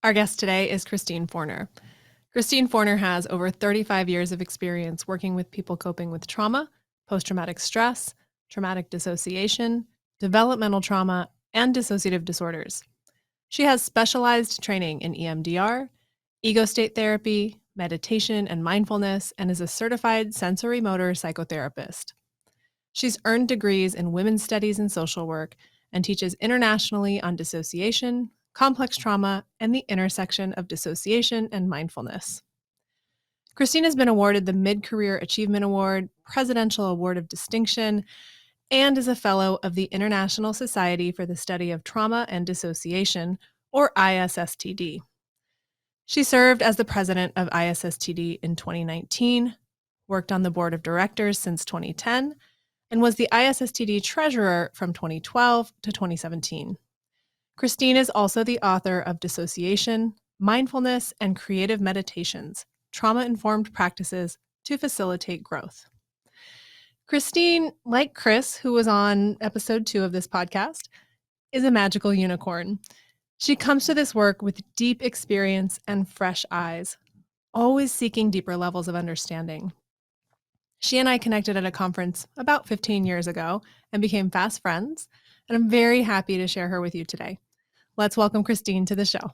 Our guest today is Christine Forner. Christine Forner has over 35 years of experience working with people coping with trauma, post-traumatic stress, traumatic dissociation, developmental trauma, and dissociative disorders. She has specialized training in EMDR, ego state therapy, meditation, and mindfulness, and is a certified sensory motor psychotherapist. She's earned degrees in women's studies and social work and teaches internationally on dissociation, complex trauma, and the intersection of dissociation and mindfulness. Christine has been awarded the Mid-Career Achievement Award, Presidential Award of Distinction, and is a fellow of the International Society for the Study of Trauma and Dissociation, or ISSTD. She served as the president of ISSTD in 2019, worked on the board of directors since 2010, and was the ISSTD treasurer from 2012 to 2017. Christine is also the author of Dissociation, Mindfulness, and Creative Meditations, Trauma-Informed Practices to Facilitate Growth. Christine, like Chris, who was on episode 2 of this podcast, is a magical unicorn. She comes to this work with deep experience and fresh eyes, always seeking deeper levels of understanding. She and I connected at a conference about 15 years ago and became fast friends, and I'm very happy to share her with you today. Let's welcome Christine to the show.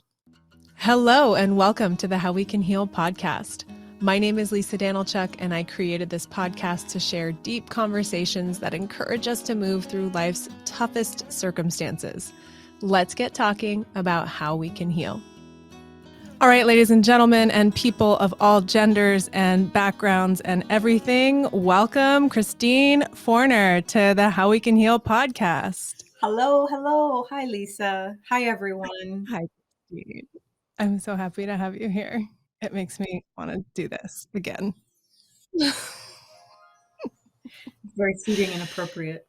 Hello, and welcome to the How We Can Heal podcast. My name is Lisa Danylchuk, and I created this podcast to share deep conversations that encourage us to move through life's toughest circumstances. Let's get talking about how we can heal. All right, ladies and gentlemen, and people of all genders and backgrounds and everything, welcome Christine Forner to the How We Can Heal podcast. Hello, hello. Hi, Lisa. Hi, everyone. Hi, Christine. I'm so happy to have you here. It makes me want to do this again. Very suiting and appropriate.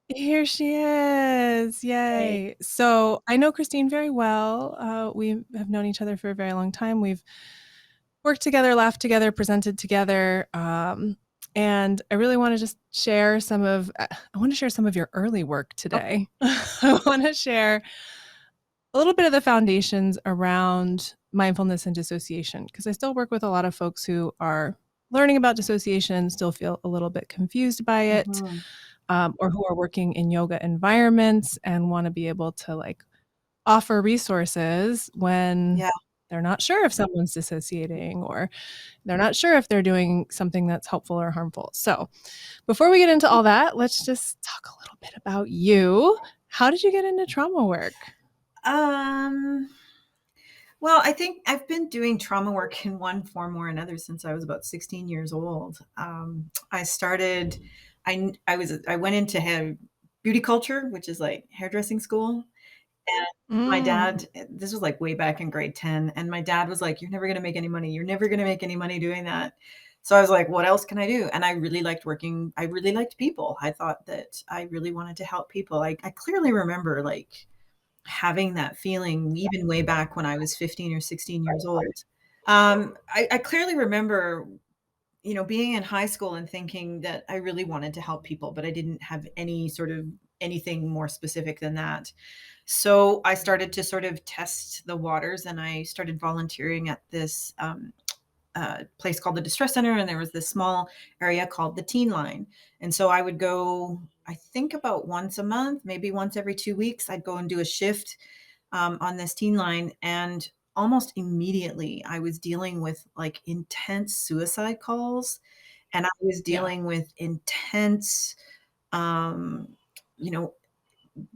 Here she is. Yay. Hey. So I know Christine very well. We have known each other for a very long time. We've worked together, laughed together, presented together. And I really want to just share I want to share some of your early work today. Okay. I want to share a little bit of the foundations around mindfulness and dissociation, because I still work with a lot of folks who are learning about dissociation, still feel a little bit confused by it. Mm-hmm. Or who are working in yoga environments and want to be able to offer resources when they're not sure if someone's dissociating or they're not sure if they're doing something that's helpful or harmful. So before we get into all that, let's just talk a little bit about you. How did you get into trauma work? Well, I think I've been doing trauma work in one form or another since I was about 16 years old. I started... I went into beauty culture, which is like hairdressing school. And my dad, this was like way back in grade 10. And my dad was like, "You're never going to make any money. You're never going to make any money doing that." So I was like, what else can I do? And I really liked working. I really liked people. I thought that I really wanted to help people. I clearly remember having that feeling even way back when I was 15 or 16 years old. I clearly remember being in high school and thinking that I really wanted to help people, but I didn't have anything more specific than that. So I started to sort of test the waters, and I started volunteering at this place called the Distress Center, and there was this small area called the Teen Line. And so I would go, I think about once a month, maybe once every 2 weeks, I'd go and do a shift on this Teen Line. And almost immediately I was dealing with intense suicide calls, and I was dealing with intense,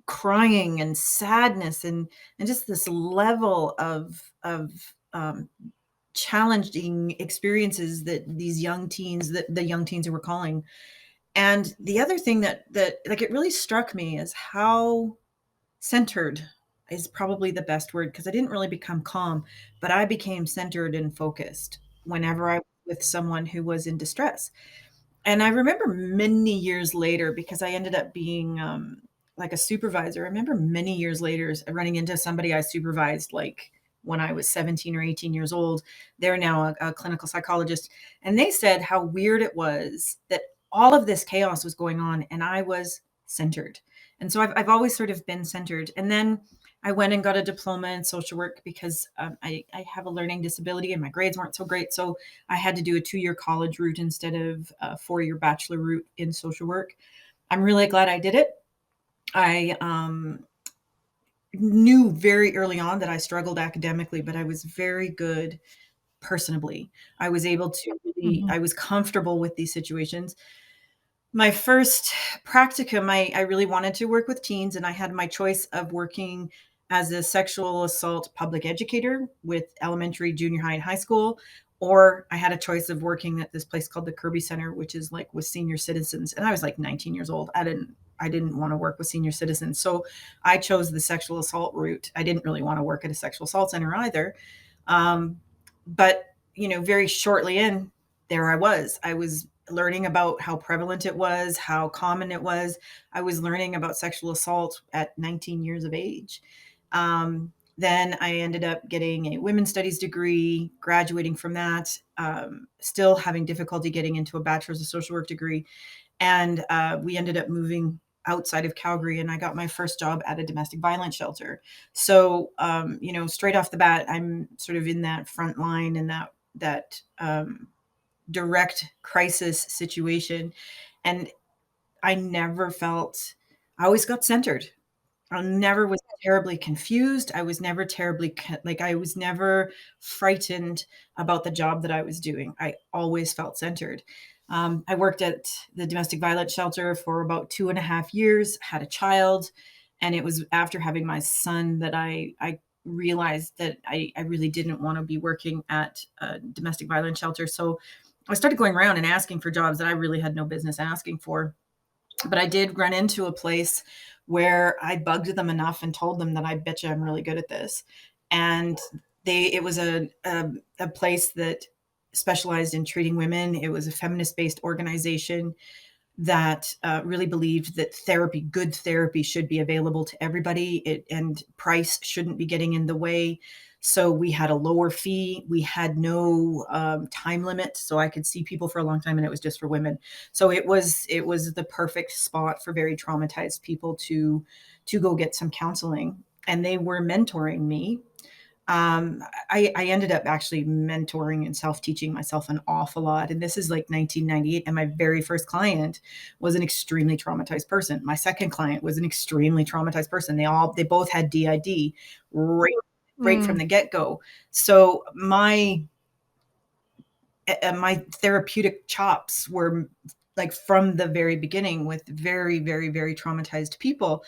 crying and sadness and just this level of challenging experiences that these young teens, the young teens who were calling. And the other thing that it really struck me is how centered is probably the best word, because I didn't really become calm, but I became centered and focused whenever I was with someone who was in distress. And I remember many years later, because I ended up being a supervisor. I remember many years later running into somebody I supervised when I was 17 or 18 years old. They're now a clinical psychologist. And they said how weird it was that all of this chaos was going on and I was centered. And so I've always sort of been centered. And then I went and got a diploma in social work because I have a learning disability and my grades weren't so great. So I had to do a 2-year college route instead of a 4-year bachelor route in social work. I'm really glad I did it. I knew very early on that I struggled academically, but I was very good personably. I was able to really, Mhm. I was comfortable with these situations. My first practicum, I really wanted to work with teens, and I had my choice of working as a sexual assault public educator with elementary, junior high, and high school, or I had a choice of working at this place called the Kirby Center, which is like with senior citizens. And I was like 19 years old. I didn't want to work with senior citizens. So I chose the sexual assault route. I didn't really want to work at a sexual assault center either. Um, but, very shortly in, there I was. I was learning about how prevalent it was, how common it was. I was learning about sexual assault at 19 years of age. Then I ended up getting a women's studies degree, graduating from that, still having difficulty getting into a bachelor's of social work degree. And we ended up moving outside of Calgary, and I got my first job at a domestic violence shelter. So, straight off the bat, I'm sort of in that front line and that direct crisis situation. And I never felt, I always got centered. I never was terribly confused. I was never terribly, I was never frightened about the job that I was doing. I always felt centered. I worked at the domestic violence shelter for about 2.5 years, had a child. And it was after having my son that I realized that I really didn't want to be working at a domestic violence shelter. So I started going around and asking for jobs that I really had no business asking for. But I did run into a place where I bugged them enough and told them that I bet you I'm really good at this. And it was a place that specialized in treating women. It was a feminist based organization that really believed that good therapy, should be available to everybody, and price shouldn't be getting in the way. So we had a lower fee. We had no time limit, so I could see people for a long time, and it was just for women. So it was the perfect spot for very traumatized people to go get some counseling, and they were mentoring me. I ended up actually mentoring and self-teaching myself an awful lot. And this is like 1998. And my very first client was an extremely traumatized person. My second client was an extremely traumatized person. They both had DID right from Mm. the get-go. So my therapeutic chops were like from the very beginning with very, very, very traumatized people.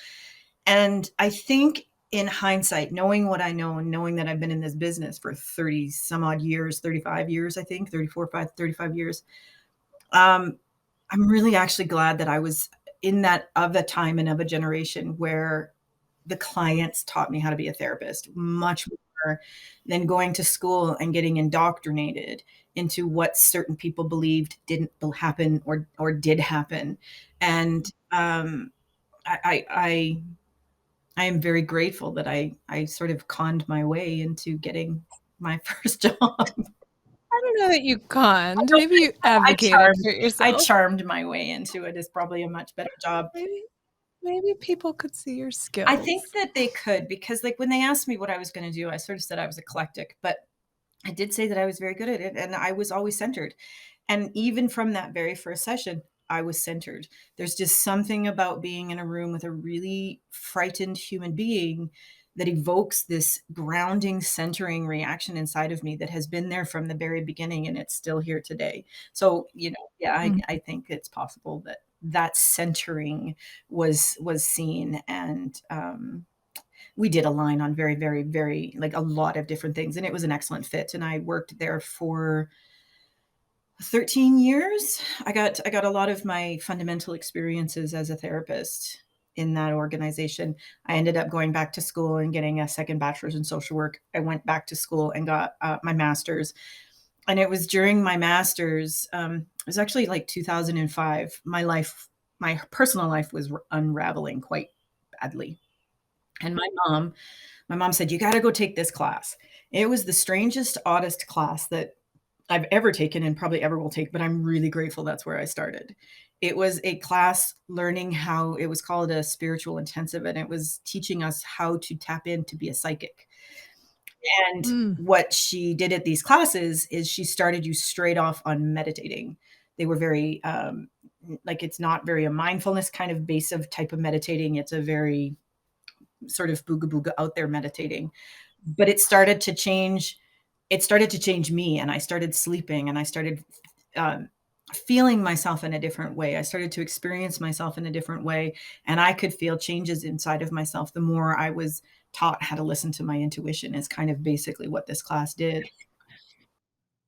And I think in hindsight, knowing what I know and knowing that I've been in this business for 30 some odd years, 35 years, I think, 34, 5, 35 years, um, I'm really actually glad that I was in that of a time and of a generation where the clients taught me how to be a therapist much more than going to school and getting indoctrinated into what certain people believed didn't happen or did happen. And I I am very grateful that I sort of conned my way into getting my first job. I don't know that you I conned. don't Maybe think you so. advocated for I yourself. charmed my way into it is probably a much better job. Maybe people could see your I think skills. that they could, because like when they asked me what I was gonna do, I sort of said I was eclectic, but I did say that I was very good at it and I was always centered. And even from that very first session, I was centered. There's just something about being in a room with a really frightened human being that evokes this grounding, centering reaction inside of me that has been there from the very beginning and it's still here today. So, yeah, I, Mm. I think it's possible that that centering was seen. And we did align on very, very, very, like a lot of different things, and it was an excellent fit. And I worked there for 13 years. I got a lot of my fundamental experiences as a therapist in that organization. I ended up going back to school and getting a second bachelor's in social work. I went back to school and got my master's. And it was during my master's, it was actually like 2005. My personal life was unraveling quite badly. And my mom said, "You got to go take this class." It was the strangest, oddest class that I've ever taken and probably ever will take, but I'm really grateful that's where I started. It was a class learning how, it was called a spiritual intensive, and it was teaching us how to tap in to be a psychic. And Mm. what she did at these classes is she started you straight off on meditating. They were very, like, it's not very a mindfulness kind of base of type of meditating. It's a very sort of booga booga out there meditating. But it started to change me, and I started sleeping, and I started um, feeling myself in a different way. I started to experience myself in a different way, and I could feel changes inside of myself the more I was taught how to listen to my intuition, is kind of basically what this class did.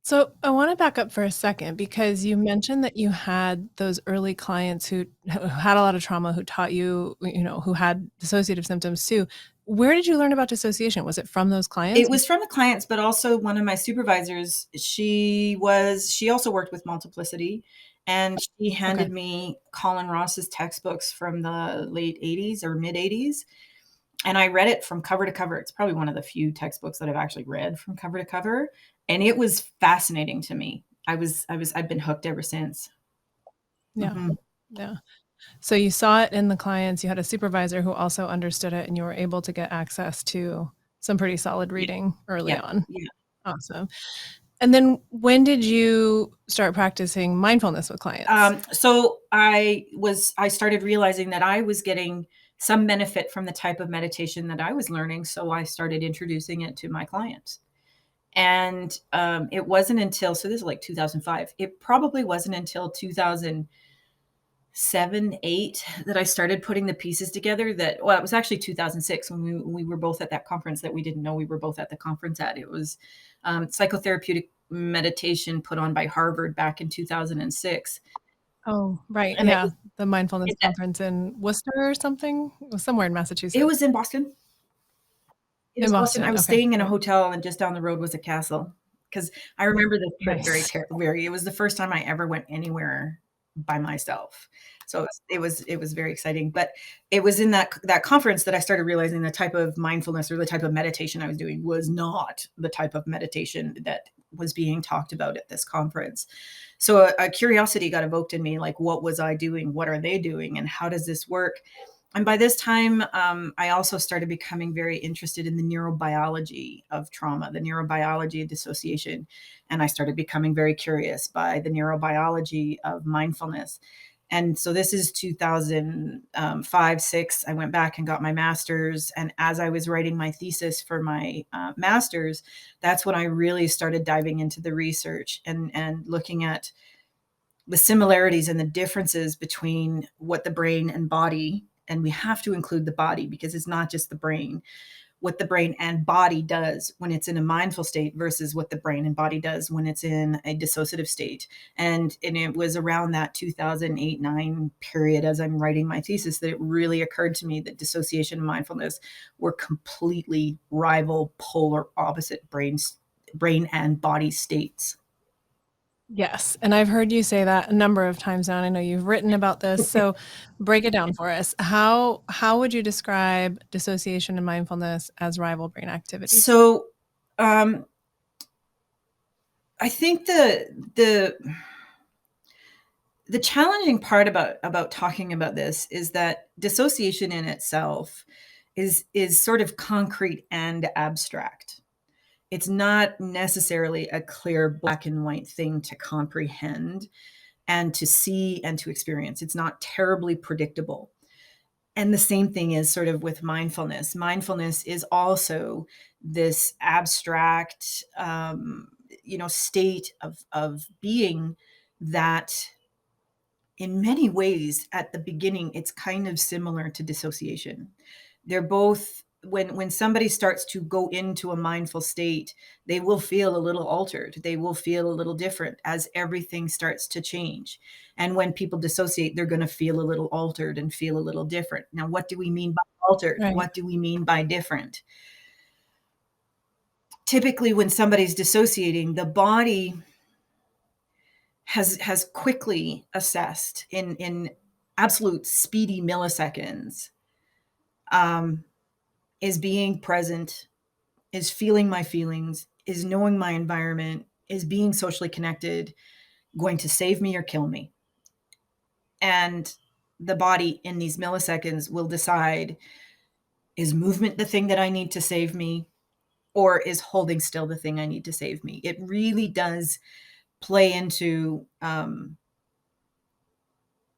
So I want to back up for a second because you mentioned that you had those early clients who had a lot of trauma, who taught you, who had dissociative symptoms too. Where did you learn about dissociation? Was it from those It clients? was from the clients, but also one of my supervisors, she also worked with multiplicity, and she Okay. handed me Colin Ross's textbooks from the late '80s or mid '80s, and I read it from cover to cover. It's probably one of the few textbooks that I've actually read from cover to cover, and it was fascinating to me. I've been hooked ever since. Yeah. Mhm. Yeah. So you saw it in the clients, you had a supervisor who also understood it, and you were able to get access to some pretty solid Yeah, reading early yeah, on. yeah. Awesome. And then when did you start practicing mindfulness with clients? So I started realizing that I was getting some benefit from the type of meditation that I was learning, so I started introducing it to my clients. And it wasn't until, so this is like 2005. It probably wasn't until 2007, 8 that I started putting the pieces together. That, well, it was actually 2006 when we were both at that conference that we didn't know we were both at the conference at. It was psychotherapeutic meditation put on by Harvard back in 2006. Oh, right, And yeah, the mindfulness it, conference in Worcester or something? It was somewhere in it Massachusetts. was in Boston. It In was Boston. I Boston, was okay, staying in a right. hotel, and just down the road was a castle. Because I remember this trip Nice. very, it was the first time I ever went anywhere by myself. So it was very exciting. But it was in that conference that I started realizing the type of mindfulness or the type of meditation I was doing was not the type of meditation that was being talked about at this conference. So a curiosity got evoked in me, like, what was I doing? What are they doing? And how does this work? And by this time, I also started becoming very interested in the neurobiology of trauma, the neurobiology of dissociation. And I started becoming very curious by the neurobiology of mindfulness. And so this is 2005, 6. I went back and got my master's. And as I was writing my thesis for my master's, that's when I really started diving into the research and looking at the similarities and the differences between what the brain and body, and we have to include the body because it's not just the brain, what the brain and body does when it's in a mindful state versus what the brain and body does when it's in a dissociative state. And it was around that 2008, 9 period, as I'm writing my thesis, that it really occurred to me that dissociation and mindfulness were completely rival, polar opposite brain and body states. Yes, and I've heard you say that a number of times now, and I know you've written about this, so break it down for us. How would you describe dissociation and mindfulness as rival brain activities? So um, I think the challenging part about talking about this is that dissociation in itself is sort of concrete and abstract. It's not necessarily a clear black and white thing to comprehend and to see and to experience. It's not terribly predictable. And the same thing is sort of with mindfulness. Mindfulness is also this abstract, state of being that, in many ways, at the beginning, it's kind of similar to dissociation. They're both, when somebody starts to go into a mindful state, they will feel a little altered. They will feel a little different as everything starts to change. And when people dissociate, they're going to feel a little altered and feel a little different. Now, what do we mean by altered? Right. What do we mean by different? Typically, when somebody's dissociating, the body has quickly assessed in absolute speedy milliseconds, um, is being present, is feeling my feelings, is knowing my environment, is being socially connected, going to save me or kill me. And the body in these milliseconds will decide, is movement the thing that I need to save me? Or is holding still the thing I need to save me? It really does play into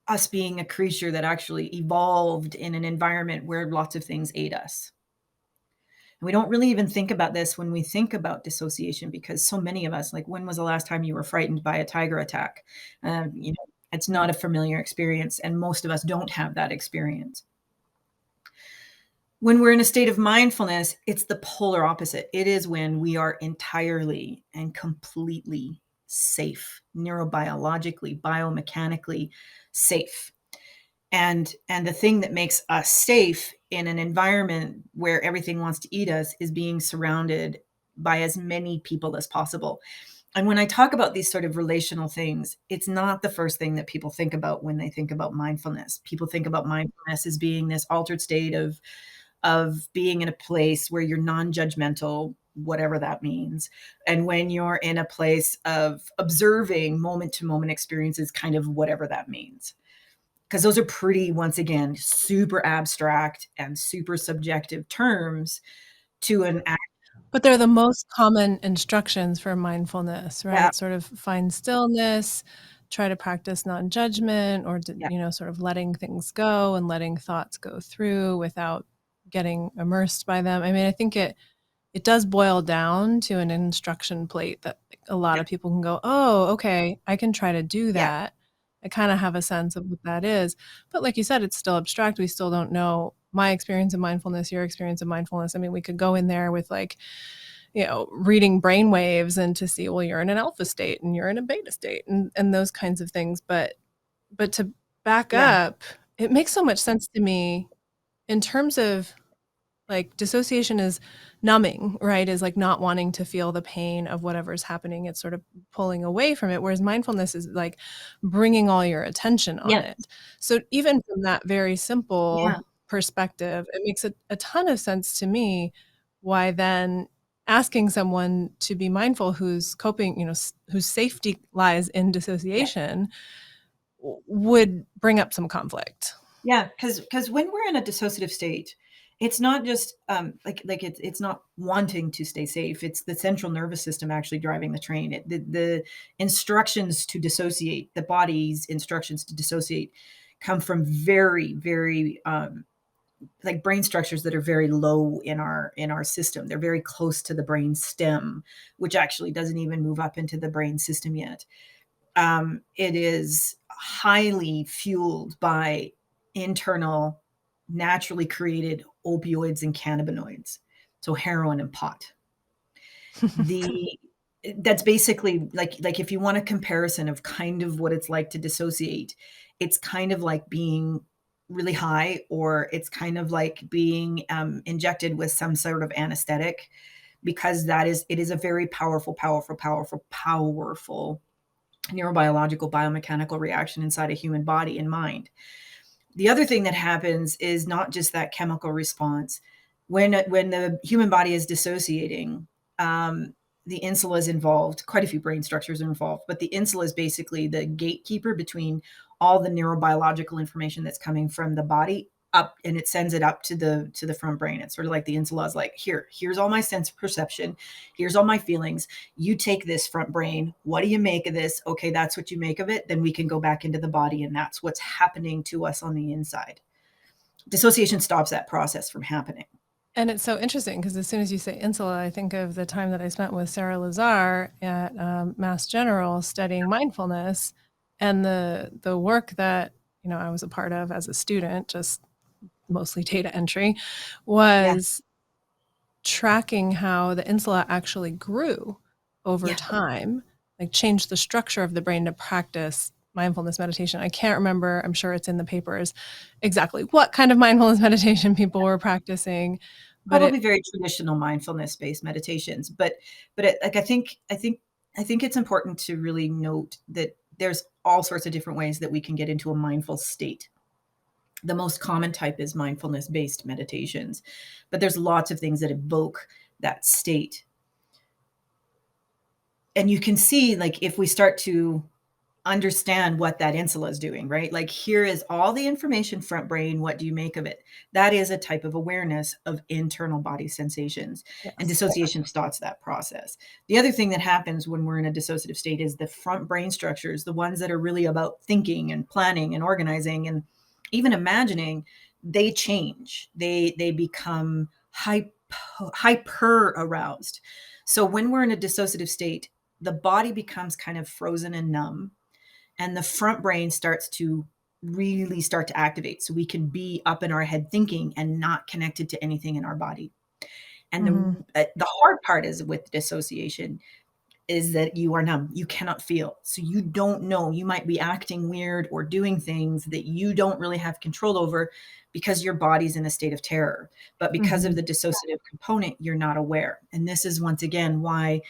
us being a creature that actually evolved in an environment where lots of things aid us. And we don't really even think about this when we think about dissociation, because so many of us, like, when was the last time you were frightened by a tiger attack? It's not a familiar experience, and most of us don't have that experience. When we're in a state of mindfulness, it's the polar opposite. It is when we are entirely and completely safe, neurobiologically, biomechanically safe. And the thing that makes us safe in an environment where everything wants to eat us is being surrounded by as many people as possible. And when I talk about these sort of relational things, it's not the first thing that people think about when they think about mindfulness. People think about mindfulness as being this altered state of being in a place where you're non-judgmental, whatever that means. And when you're in a place of observing moment to moment experiences, kind of whatever that means. Because those are pretty, once again, super abstract and super subjective terms to an act. But they're the most common instructions for mindfulness, Yeah, right? Sort of find stillness, try to practice non-judgment, or yeah, sort of letting things go and letting thoughts go through without getting immersed by them. I mean, I think it does boil down to an instruction plate that a lot yeah, of people can go, oh, okay, I can try to do yeah, that. I kind of have a sense of what that is. But like you said, it's still abstract. We still don't know my experience of mindfulness, your experience of mindfulness. I mean, we could go in there with like, reading brain waves and to see, well, you're in an alpha state and you're in a beta state and those kinds of things. But to back yeah, up, it makes so much sense to me in terms of like dissociation is numbing, right? Is like not wanting to feel the pain of whatever's happening. It's sort of pulling away from it. Whereas mindfulness is like bringing all your attention on yeah, it. So even from that very simple yeah, perspective, it makes a ton of sense to me why then asking someone to be mindful who's coping, whose safety lies in yeah. dissociation would bring up some conflict. Yeah, because when we're in a dissociative state, it's not just like it's not wanting to stay safe. It's the central nervous system actually driving the train. The instructions to dissociate, the body's instructions to dissociate, come from very, very like brain structures that are very low in our system. They're very close to the brain stem, which actually doesn't even move up into the brain system yet. It is highly fueled by internal, naturally created opioids and cannabinoids, so heroin and pot. The That's basically like if you want a comparison of kind of what it's like to dissociate, it's kind of like being really high, or it's kind of like being injected with some sort of anesthetic, because it is a very powerful, powerful, powerful, powerful neurobiological biomechanical reaction inside a human body and mind. The other thing that happens is not just that chemical response. When the human body is dissociating, the insula is involved. Quite a few brain structures are involved, but the insula is basically the gatekeeper between all the neurobiological information that's coming from the body up, and it sends it up to the front brain. It's sort of like the insula is like, here's all my sense perception, here's all my feelings. You take this, front brain. What do you make of this? Okay, that's what you make of it. Then we can go back into the body, and that's what's happening to us on the inside. Dissociation stops that process from happening. And it's so interesting because as soon as you say insula, I think of the time that I spent with Sarah Lazar at Mass General studying mindfulness, and the work that I was a part of as a student, just mostly data entry, Yeah, was tracking how the insula actually grew over yeah. time, like changed the structure of the brain to practice mindfulness meditation. I can't remember, I'm sure it's in the papers, exactly what kind of mindfulness meditation people were practicing, but Probably it very traditional mindfulness based meditations, but like I think it's important to really note that there's all sorts of different ways that we can get into a mindful state. The most common type is mindfulness based meditations, but there's lots of things that evoke that state. And you can see, like, if we start to understand what that insula is doing, right? Like, here is all the information, front brain. What do you make of it? That is a type of awareness of internal body sensations. And Yes. dissociation starts that process. The other thing that happens when we're in a dissociative state is the front brain structures, the ones that are really about thinking and planning and organizing and even imagining, they change. They become hyper aroused. So when we're in a dissociative state, the body becomes kind of frozen and numb, and the front brain starts to really start to activate, so we can be up in our head thinking and not connected to anything in our body. And Hmm. the hard part is with dissociation is that you are numb, you cannot feel, so you don't know, you might be acting weird or doing things that you don't really have control over because your body's in a state of terror. But because of Hmm. the dissociative component, you're not aware. And this is once again why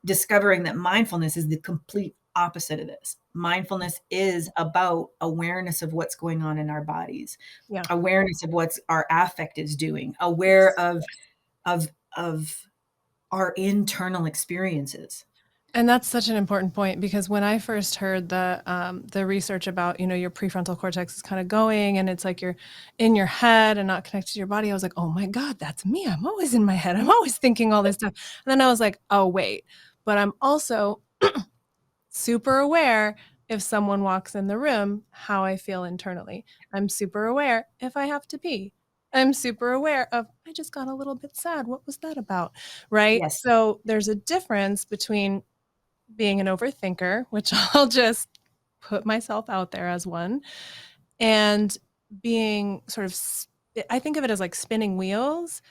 discovering that mindfulness is the complete opposite of this. Mindfulness is about awareness of what's going on in our bodies, Yeah. awareness of what's our affect is doing, aware Yes. of our internal experiences. And that's such an important point, because when I first heard the research about, your prefrontal cortex is kind of going and it's like you're in your head and not connected to your body, I was like, oh my God, that's me. I'm always in my head. I'm always thinking all this stuff. And then I was like, oh wait, but I'm also super aware if someone walks in the room, how I feel internally. I'm super aware if I have to pee. I'm super aware of, I just got a little bit sad. What was that about? Right. Yes. So there's a difference between being an overthinker, which I'll just put myself out there as one, and being sort of, I think of it as like spinning wheels.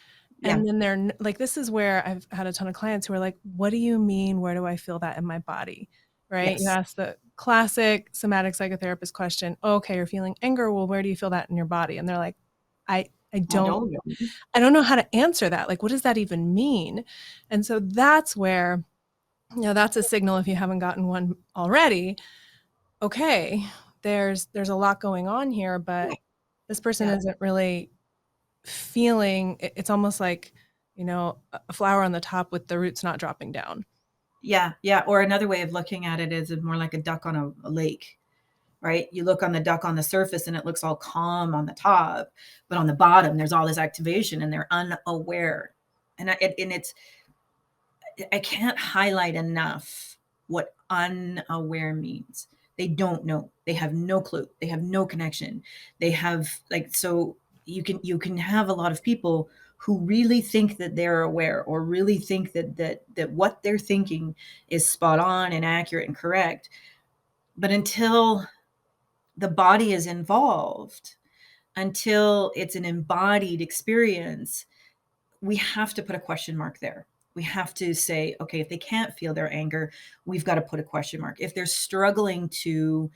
Yeah. And then like, this is where I've had a ton of clients who are like, what do you mean? Where do I feel that in my body? Right. You Yes. ask the classic somatic psychotherapist question. Oh, okay, you're feeling anger. Well, where do you feel that in your body? And they're like, I, I I don't, don't know. I don't know how to answer that. Like, what does that even mean? And so that's where, that's a signal, if you haven't gotten one already. Okay, there's a lot going on here, but this person Yeah. isn't really feeling. It's almost like, a flower on the top with the roots not dropping down. Yeah. Yeah. Or another way of looking at it is more like a duck on a lake, right? You look on the duck on the surface and it looks all calm on the top, but on the bottom, there's all this activation and they're unaware. And I can't highlight enough what unaware means. They don't know. They have no clue. They have no connection. They have like, so you can have a lot of people who really think that they're aware or really think that what they're thinking is spot on and accurate and correct. But until the body is involved, until it's an embodied experience, we have to put a question mark there. We have to say, okay, if they can't feel their anger, we've got to put a question mark. If they're struggling to,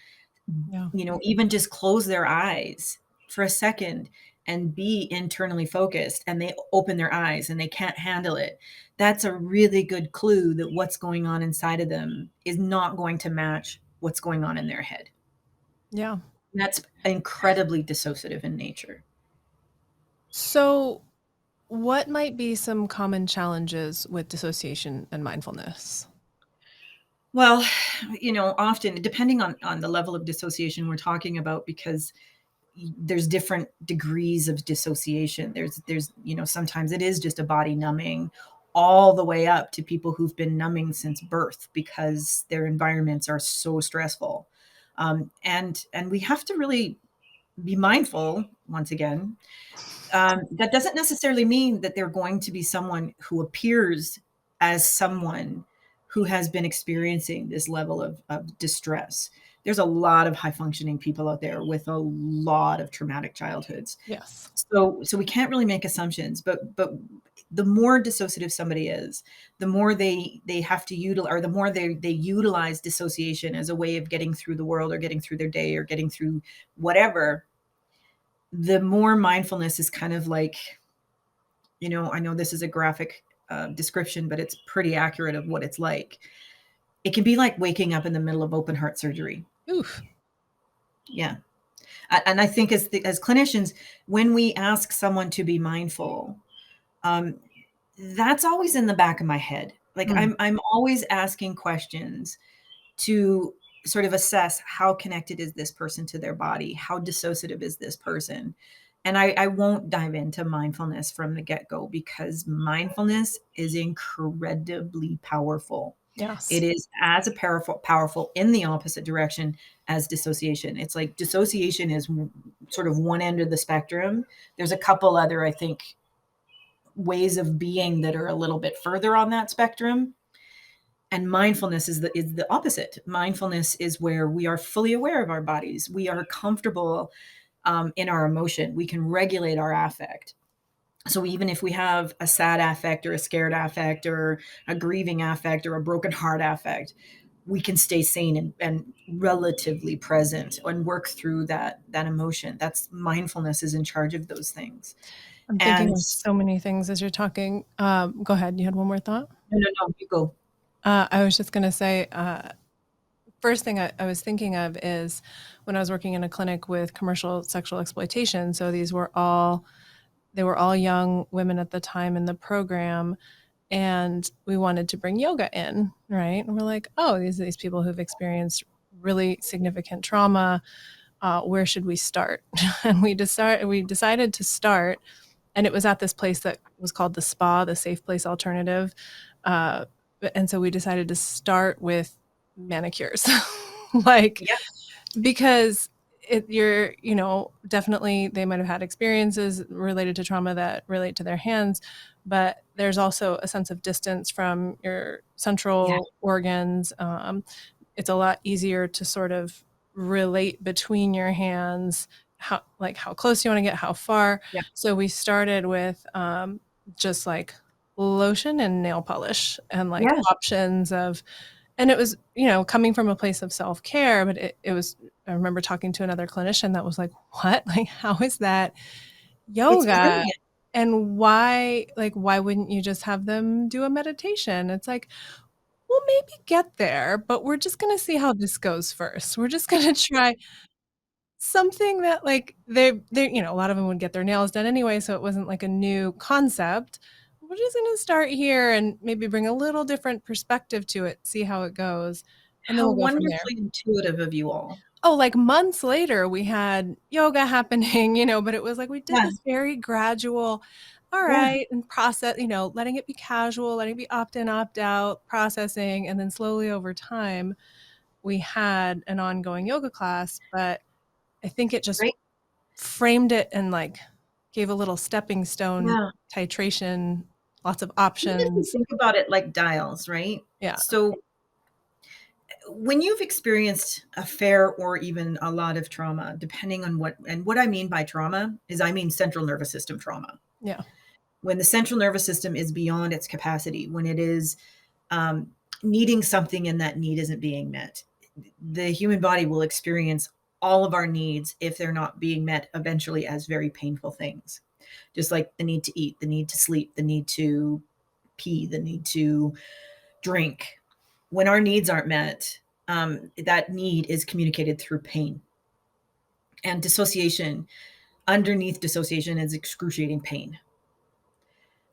Yeah. even just close their eyes for a second and be internally focused, and they open their eyes and they can't handle it, that's a really good clue that what's going on inside of them is not going to match what's going on in their head. Yeah. That's incredibly dissociative in nature. So, what might be some common challenges with dissociation and mindfulness? Well, often depending on the level of dissociation we're talking about, because there's different degrees of dissociation. There's sometimes it is just a body numbing, all the way up to people who've been numbing since birth because their environments are so stressful. And we have to really be mindful once again. That doesn't necessarily mean that they're going to be someone who appears as someone who has been experiencing this level of distress. There's a lot of high functioning people out there with a lot of traumatic childhoods. Yes. So we can't really make assumptions, but the more dissociative somebody is, the more they have to utilize, or the more they utilize dissociation as a way of getting through the world or getting through their day or getting through whatever, the more mindfulness is kind of like, I know this is a graphic description, but it's pretty accurate of what it's like. It can be like waking up in the middle of open heart surgery. Oof. Yeah. And I think as clinicians, when we ask someone to be mindful, um, that's always in the back of my head. Like Mm. I'm always asking questions to sort of assess how connected is this person to their body? How dissociative is this person? And I won't dive into mindfulness from the get go because mindfulness is incredibly powerful. It Yes. is as a powerful in the opposite direction as dissociation. It's like dissociation is sort of one end of the spectrum. There's a couple other, I think, ways of being that are a little bit further on that spectrum. And mindfulness is the opposite. Mindfulness is where we are fully aware of our bodies. We are comfortable in our emotion. We can regulate our affect. So even if we have a sad affect or a scared affect or a grieving affect or a broken heart affect, we can stay sane and relatively present and work through that emotion. That's mindfulness is in charge of those things. I'm thinking And of so many things as you're talking. Go ahead. You had one more thought? no, you go. I was just going to say, first thing I was thinking of is when I was working in a clinic with commercial sexual exploitation. So they were all young women at the time in the program, and we wanted to bring yoga in, right? And we're like, oh, these people who've experienced really significant trauma. Where should we start? And we decided to start, and it was at this place that was called the Spa, the Safe Place Alternative. Uh, and so we decided to start with manicures, like Yeah, because you're, definitely they might have had experiences related to trauma that relate to their hands, but there's also a sense of distance from your yeah, central organs. It's a lot easier to sort of relate between your hands, how close you want to get, how far. yeah, So we started with just like lotion and nail polish and like yeah. options of, and it was, coming from a place of self-care, but it was, I remember talking to another clinician that was like, like, how is that It's yoga? brilliant. And why wouldn't you just have them do a meditation? It's like, we'll maybe get there, but we're just gonna see how this goes first. We're just gonna try something that, like, they a lot of them would get their nails done anyway, so it wasn't like a new concept. We're just gonna start here and maybe bring a little different perspective to it, see how it goes, and then How we'll go from there. wonderfully intuitive of you all. Oh, like, months later, we had yoga happening, but it was like we did Yeah, this very gradual, "All yeah, right," and letting it be casual, letting it be opt in, opt out, processing, and then slowly over time, we had an ongoing yoga class, but I think it just great. framed it and, like, gave a little stepping stone Yeah. titration, lots of Even if you options. think about it like dials, right? Yeah, So when you've experienced a fair or even a lot of trauma, depending on what I mean by trauma is I mean central nervous system trauma. yeah, When the central nervous system is beyond its capacity, when it is um, needing something and that need isn't being met, the human body will experience all of our needs if they're not being met eventually as very painful things. Just like the need to eat, the need to sleep, the need to pee, the need to drink. When our needs aren't met, that need is communicated through pain. And dissociation, underneath dissociation is excruciating pain.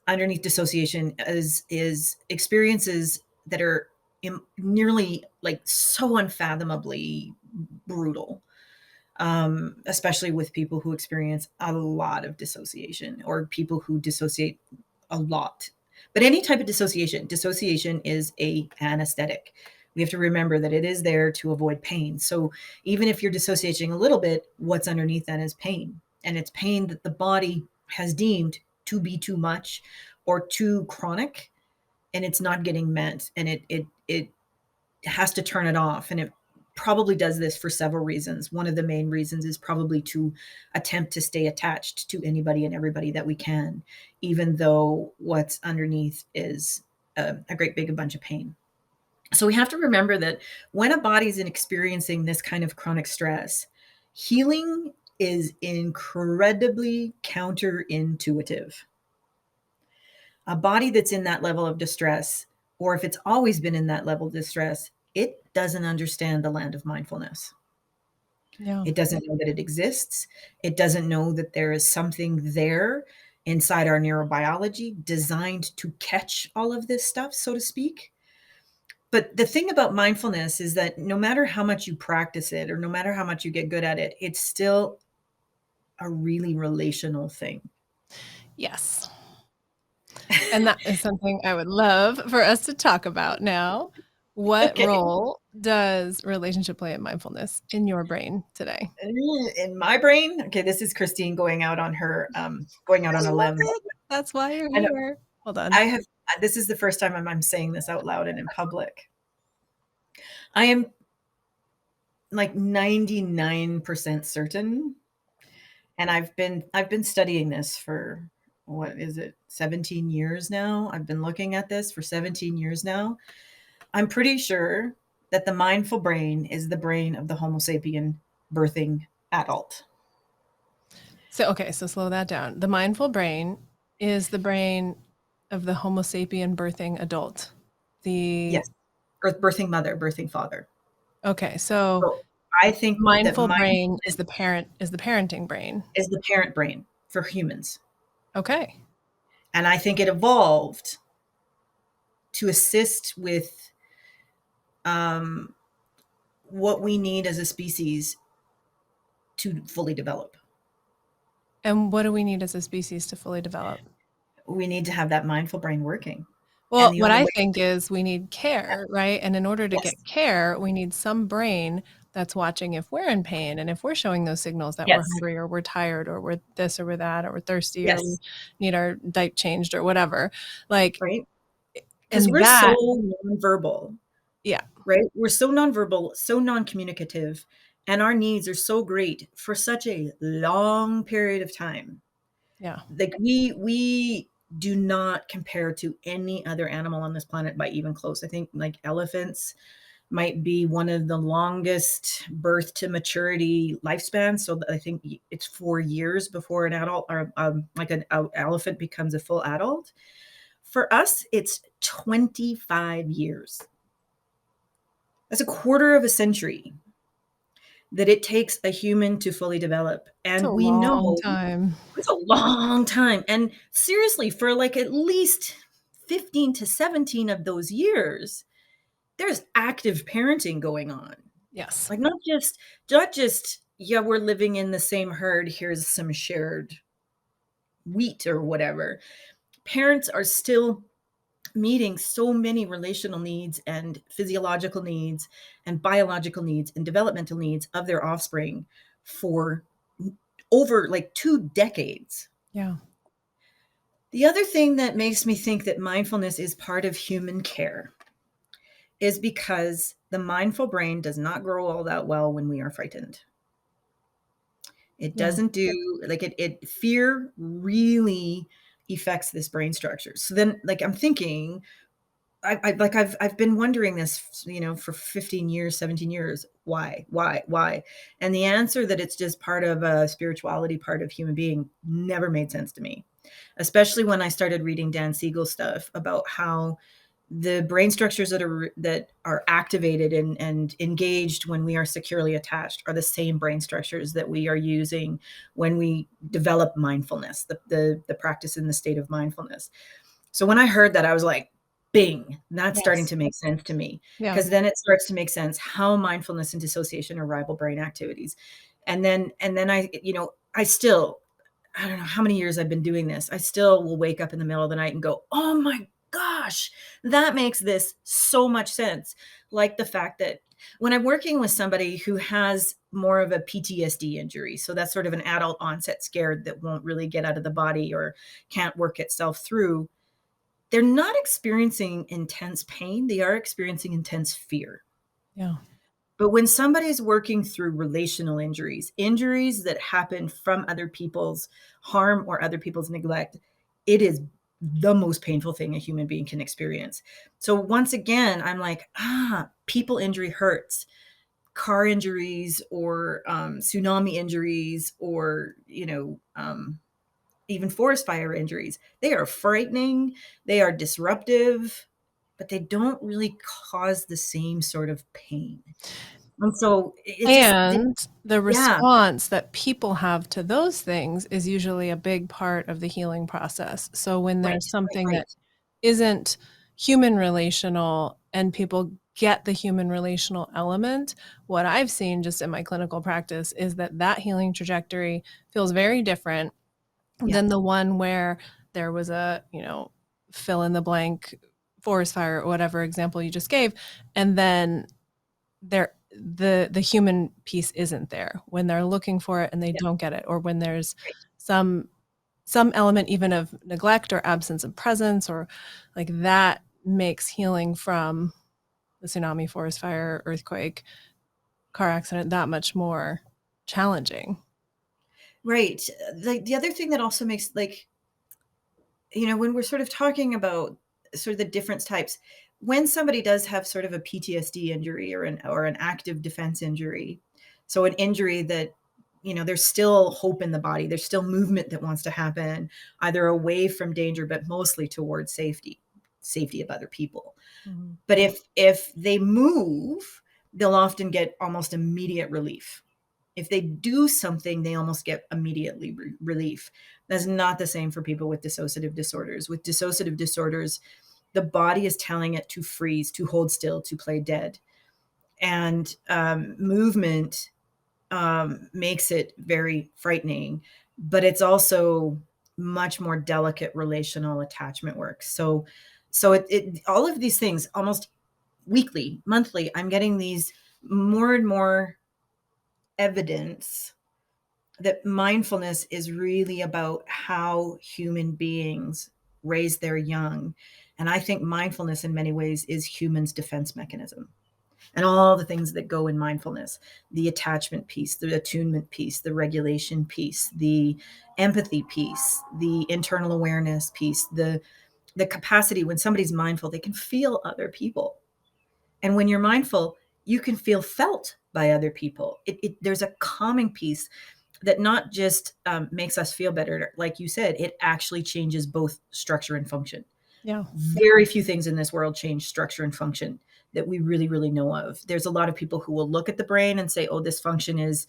Underneath dissociation is experiences that are nearly like so unfathomably brutal, especially with people who experience a lot of dissociation or people who dissociate a lot. But any type of dissociation is a anesthetic. We have to remember that it is there to avoid pain. So even if you're dissociating a little bit, what's underneath that is pain. And it's pain that the body has deemed to be too much or too chronic, and it's not getting met, and it has to turn it off. And it probably does this for several reasons. One of the main reasons is probably to attempt to stay attached to anybody and everybody that we can, even though what's underneath is a great big bunch of pain. So we have to remember that when a body's experiencing this kind of chronic stress, healing is incredibly counterintuitive. A body that's in that level of distress, or if it's always been in that level of distress, it doesn't understand the land of mindfulness. yeah. It doesn't know that it exists. It doesn't know that there is something there inside our neurobiology designed to catch all of this stuff, so to speak. But the thing about mindfulness is that no matter how much you practice it or no matter how much you get good at it, it's still a really relational thing. Yes. And that is something I would love for us to talk about now. What Okay. role does relationship play in mindfulness in your brain today? In my brain, okay, this is Christine going out on her, going out I on a love limb. it. That's why you're And here. Hold on. I have, this is the first time I'm saying this out loud and in public. I am like 99% certain, and I've been studying this for, what is it, 17 years now. I've been looking at this for 17 years now. I'm pretty sure that the mindful brain is the brain of the Homo sapien birthing adult. So slow that down. The mindful brain is the brain of the Homo sapien birthing adult. The Yes, birthing mother, birthing father. Okay, so So I think that mindful brain is mindfulness the parenting brain. is the parent brain for humans. Okay. And I think it evolved to assist with um, what we need as a species to fully develop. And what do we need as a species to fully develop? We need to have that mindful brain working. And Well, the what only I way, think is we need care, right? And in order to yes, get care, we need some brain that's watching if we're in pain and if we're showing those signals that we're yes, hungry or we're tired or we're this or we're that or we're thirsty or we yes, need our diaper changed or whatever. Like, right? Because and we're so that, nonverbal, yeah, right? We're so nonverbal, so non-communicative, and our needs are so great for such a long period of time. yeah. Like we do not compare to any other animal on this planet by even close. I think like elephants might be one of the longest birth to maturity lifespans. So I think it's 4 years before an adult or like an elephant becomes a full adult. For us, it's 25 years. That's a quarter of a century that it takes a human to fully develop. It's a And we long know time. it's a long time. And seriously, for like at least 15 to 17 of those years, there's active parenting going on. Yes. Like not just, yeah, we're living in the same herd, here's some shared wheat or whatever. Parents are still meeting so many relational needs and physiological needs and biological needs and developmental needs of their offspring for over like 2 decades. Yeah. The other thing that makes me think that mindfulness is part of human care is because the mindful brain does not grow all that well when we are frightened. It Yeah. doesn't do like it fear really affects this brain structure. So then like I'm thinking, I've been wondering this, for 15 years, 17 years. Why? And the answer that it's just part of a spirituality, part of human being, never made sense to me. Especially when I started reading Dan Siegel's stuff about how the brain structures that are activated and engaged when we are securely attached are the same brain structures that we are using when we develop mindfulness, the practice in the state of mindfulness. So when I heard that, I was like, bing, that's starting Yes. to make sense to me. Yeah. Because then it starts to make sense how mindfulness and dissociation are rival brain activities. And then I still, I don't know how many years I've been doing this. I still will wake up in the middle of the night and go, oh my gosh, that makes this so much sense. Like the fact that when I'm working with somebody who has more of a PTSD injury, so that's sort of an adult onset scare that won't really get out of the body or can't work itself through, they're not experiencing intense pain. They are experiencing intense fear. Yeah. But when somebody's working through relational injuries that happen from other people's harm or other people's neglect, it is the most painful thing a human being can experience. So once again, I'm like, people injury hurts. Car injuries or tsunami injuries or, even forest fire injuries. They are frightening, they are disruptive, but they don't really cause the same sort of pain. And so it just, And the yeah, response that people have to those things is usually a big part of the healing process. So when right, there's right, something that right. isn't human relational and people get the human relational element, what I've seen just in my clinical practice is that healing trajectory feels very different Yeah. than the one where there was a, fill in the blank forest fire or whatever example you just gave, and then the human piece isn't there when they're looking for it and they Yeah. don't get it, or when there's Right. some element even of neglect or absence of presence, or like that makes healing from the tsunami, forest fire, earthquake, car accident that much more challenging. Right. Like, the other thing that also makes, like, when we're sort of talking about sort of the different types, when somebody does have sort of a PTSD injury or an active defense injury, so an injury that, there's still hope in the body, there's still movement that wants to happen, either away from danger, but mostly towards safety of other people. Mhm. But if they move, they'll often get almost immediate relief. If they do something, they almost get immediately relief. That's not the same for people with dissociative disorders. With dissociative disorders, the body is telling it to freeze, to hold still, to play dead. And movement makes it very frightening, but it's also much more delicate relational attachment work. So all of these things, almost weekly, monthly, I'm getting these more and more evidence that mindfulness is really about how human beings raise their young. And I think mindfulness in many ways is humans' defense mechanism. And all the things that go in mindfulness, the attachment piece, the attunement piece, the regulation piece, the empathy piece, the internal awareness piece, the capacity. When somebody's mindful, they can feel other people. And when you're mindful, you can feel felt by other people. There's a calming piece that not just makes us feel better, like you said, it actually changes both structure and function. Yeah. Very few things in this world change structure and function that we really, really know of. There's a lot of people who will look at the brain and say, "Oh, this function is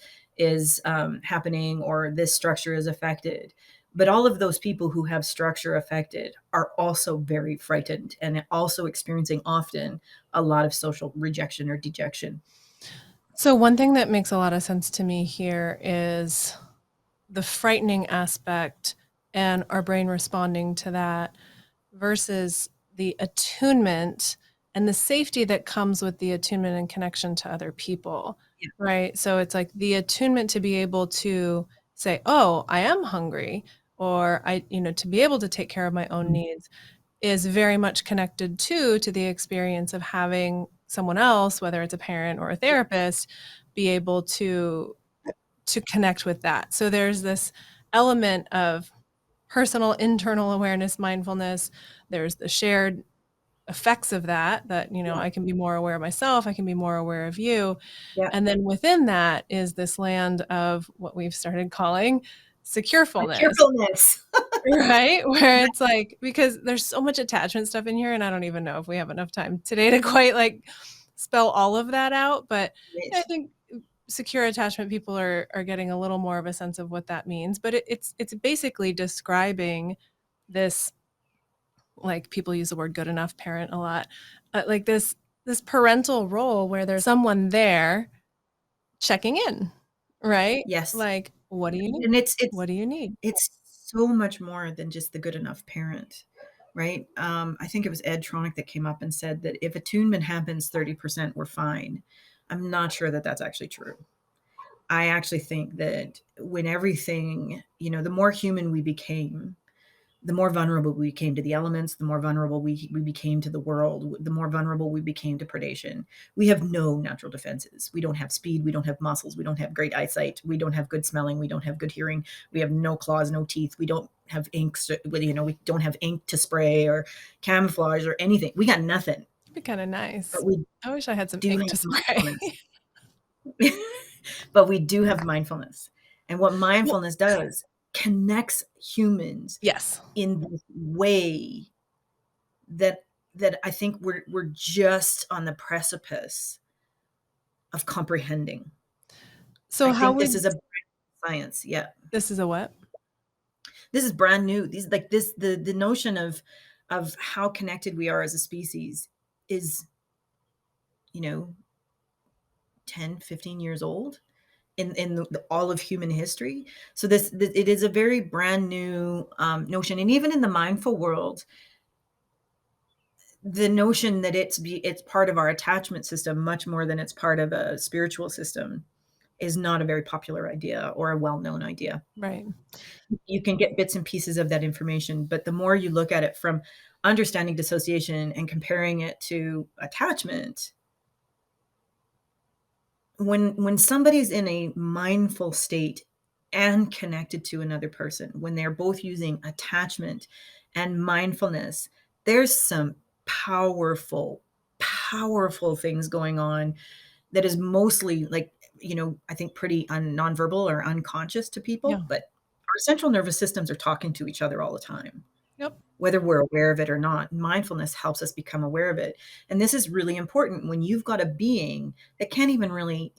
happening, or this structure is affected." But all of those people who have structure affected are also very frightened and also experiencing often a lot of social rejection or dejection. So one thing that makes a lot of sense to me here is the frightening aspect and our brain responding to that versus the attunement and the safety that comes with the attunement and connection to other people, Yeah. right? So it's like the attunement to be able to say, oh, I am hungry, or to be able to take care of my own Mhm. needs is very much connected to the experience of having someone else, whether it's a parent or a therapist, be able to connect with that. So there's this element of personal internal awareness, mindfulness. There's the shared effects of that, Yeah. I can be more aware of myself, I can be more aware of you. Yeah. And then within that is this land of what we've started calling securefulness, Securefulness. right? Where it's like, because there's so much attachment stuff in here, and I don't even know if we have enough time today to quite like spell all of that out. But I Yes. think secure attachment people are getting a little more of a sense of what that means. But it's basically describing this, like people use the word good enough parent a lot, like this parental role where there's someone there checking in, right? Yes. Like, what do you need? And it's What do you need? it's so much more than just the good enough parent, right? I think it was Ed Tronick that came up and said that if attunement happens 30%, we're fine. I'm not sure that that's actually true. I actually think that when everything, the more human we became, the more vulnerable we became to the elements, the more vulnerable we became to the world, the more vulnerable we became to predation. We have no natural defenses. We don't have speed. We don't have muscles. We don't have great eyesight. We don't have good smelling. We don't have good hearing. We have no claws, no teeth. We don't have ink. We don't have ink to spray or camouflage or anything. We got nothing. It'd be kind of But nice. we I wish I had some do ink have to spray. mindfulness. But we do have mindfulness. And what Well, mindfulness does connects humans yes. in this way that I think we're just on the precipice of comprehending. So I how think this would is a science. Yeah. this is a what? This is brand new. These the notion of how connected we are as a species is 10, 15 years old in all of human history. So it is a very brand new notion. And even in the mindful world, the notion that it's part of our attachment system much more than it's part of a spiritual system is not a very popular idea or a well-known idea. Right. You can get bits and pieces of that information, but the more you look at it from understanding dissociation and comparing it to attachment, when somebody's in a mindful state and connected to another person, when they're both using attachment and mindfulness, there's some powerful, powerful things going on that is mostly like, I think pretty nonverbal or unconscious to Yeah. people, but our central nervous systems are talking to each other all the time. Yep. Whether we're aware of it or not. Mindfulness helps us become aware of it. And this is really important when you've got a being that can't even really